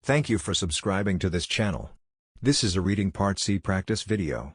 Thank you for subscribing to this channel. This is a reading part C practice video.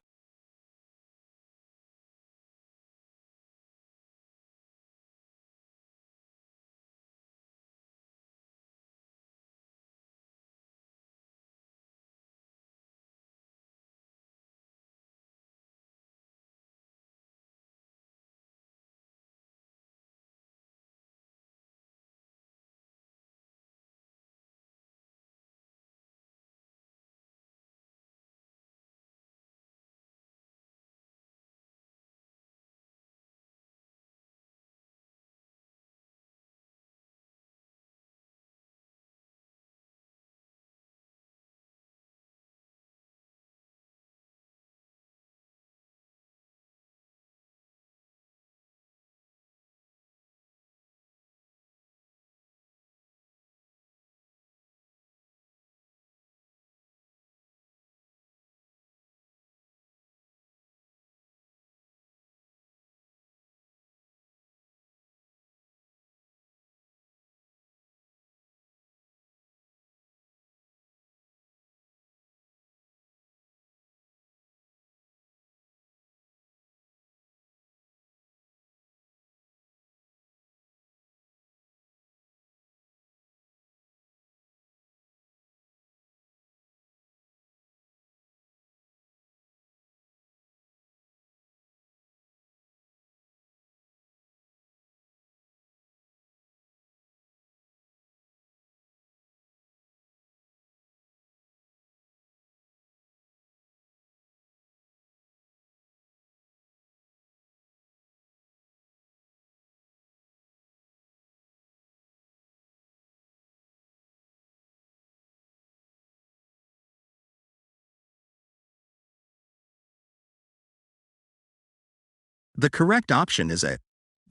The correct option is A.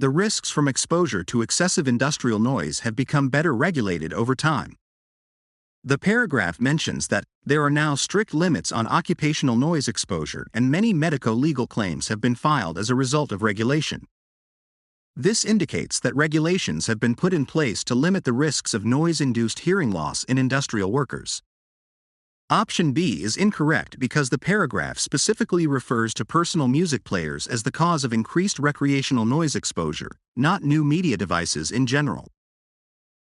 The risks from exposure to excessive industrial noise have become better regulated over time. The paragraph mentions that there are now strict limits on occupational noise exposure and many medico-legal claims have been filed as a result of regulation. This indicates that regulations have been put in place to limit the risks of noise-induced hearing loss in industrial workers. Option B is incorrect because the paragraph specifically refers to personal music players as the cause of increased recreational noise exposure, not new media devices in general.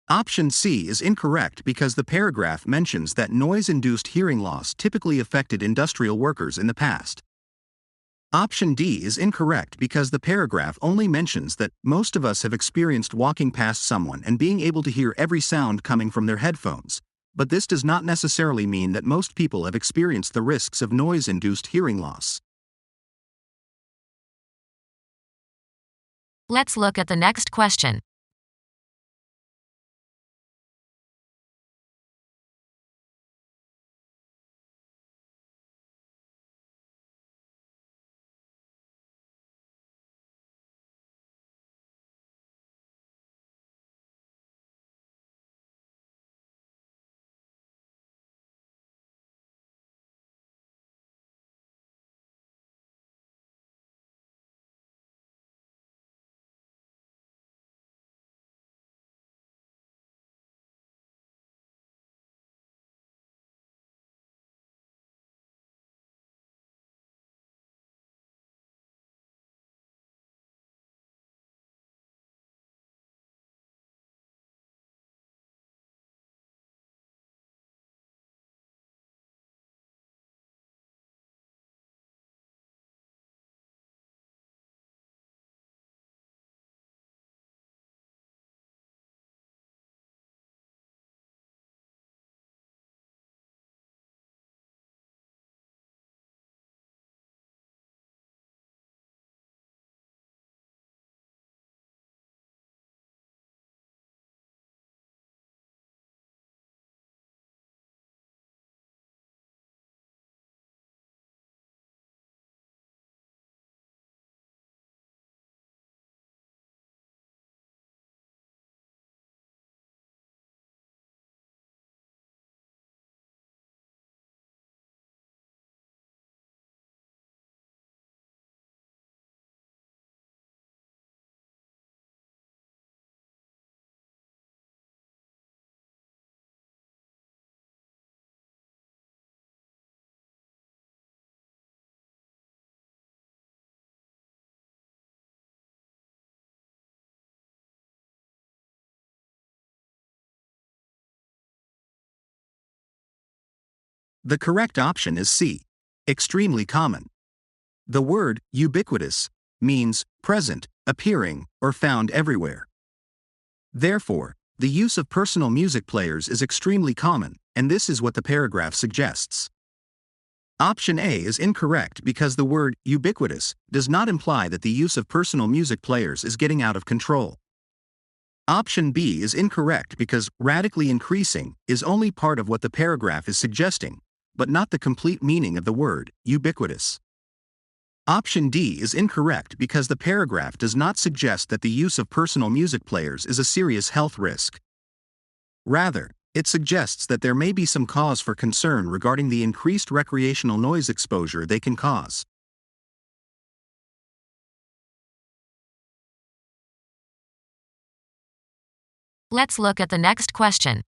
Option C is incorrect because the paragraph mentions that noise-induced hearing loss typically affected industrial workers in the past. Option D is incorrect because the paragraph only mentions that most of us have experienced walking past someone and being able to hear every sound coming from their headphones, but this does not necessarily mean that most people have experienced the risks of noise-induced hearing loss. Let's look at the next question. The correct option is C. Extremely common. The word ubiquitous means present, appearing, or found everywhere. Therefore, the use of personal music players is extremely common, and this is what the paragraph suggests. Option A is incorrect because the word ubiquitous does not imply that the use of personal music players is getting out of control. Option B is incorrect because radically increasing is only part of what the paragraph is suggesting, but not the complete meaning of the word ubiquitous. Option D is incorrect because the paragraph does not suggest that the use of personal music players is a serious health risk. Rather, it suggests that there may be some cause for concern regarding the increased recreational noise exposure they can cause. Let's look at the next question.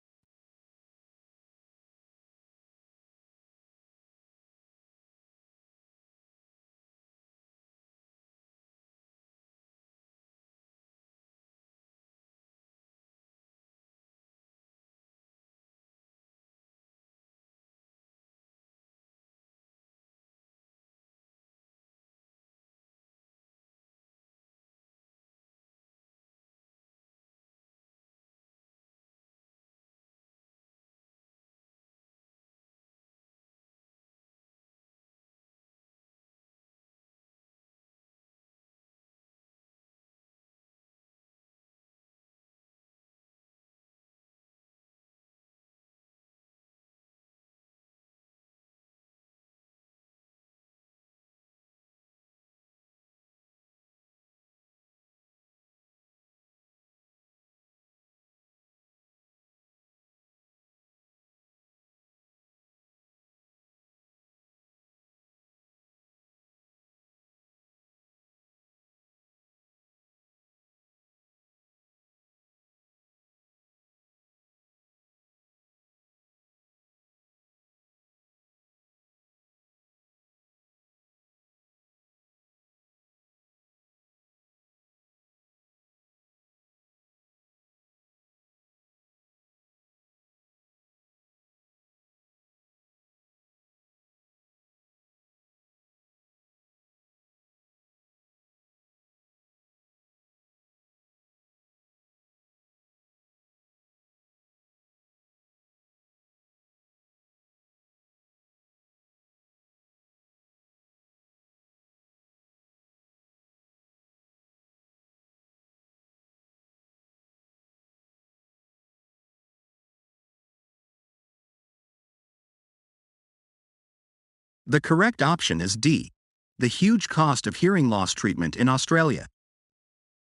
The correct option is D. The huge cost of hearing loss treatment in Australia.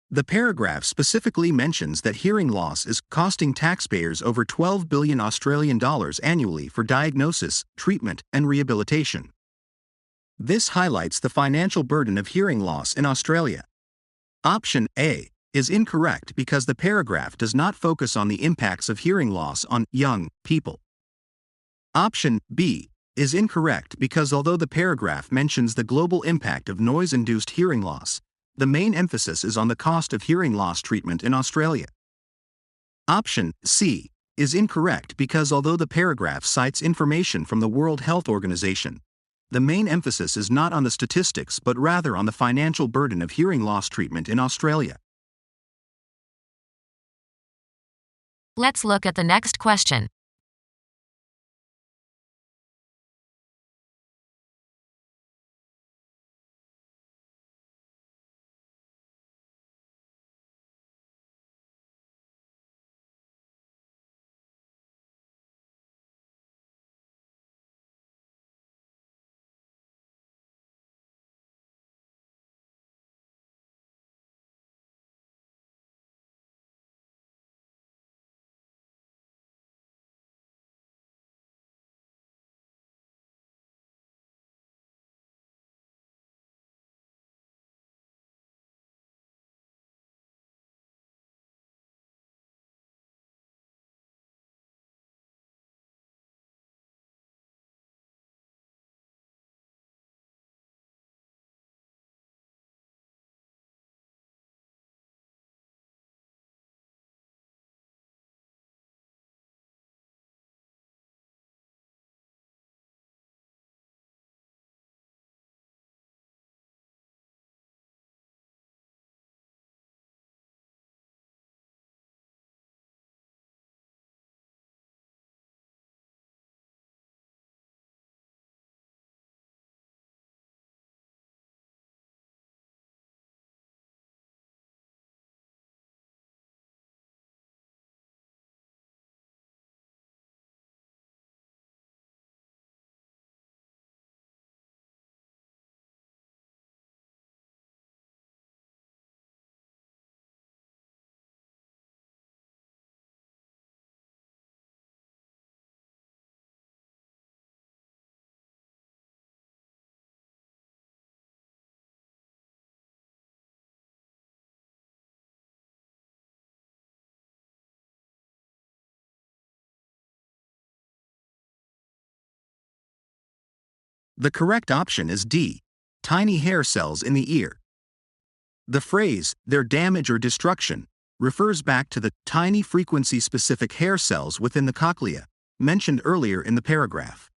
The paragraph specifically mentions that hearing loss is costing taxpayers over 12 billion Australian dollars annually for diagnosis, treatment, and rehabilitation. This highlights the financial burden of hearing loss in Australia. Option A is incorrect because the paragraph does not focus on the impacts of hearing loss on young people. Option B is incorrect because although the paragraph mentions the global impact of noise-induced hearing loss, the main emphasis is on the cost of hearing loss treatment in Australia. Option C is incorrect because although the paragraph cites information from the World Health Organization, the main emphasis is not on the statistics but rather on the financial burden of hearing loss treatment in Australia. Let's look at the next question. The correct option is D. Tiny hair cells in the ear. The phrase, their damage or destruction, refers back to the tiny frequency-specific hair cells within the cochlea, mentioned earlier in the paragraph.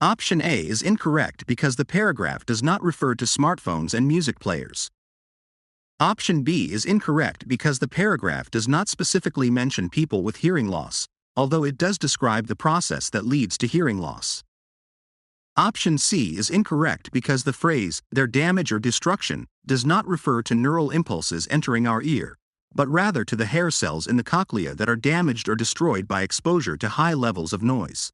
Option A is incorrect because the paragraph does not refer to smartphones and music players. Option B is incorrect because the paragraph does not specifically mention people with hearing loss, although it does describe the process that leads to hearing loss. Option C is incorrect because the phrase, their damage or destruction, does not refer to neural impulses entering our ear, but rather to the hair cells in the cochlea that are damaged or destroyed by exposure to high levels of noise.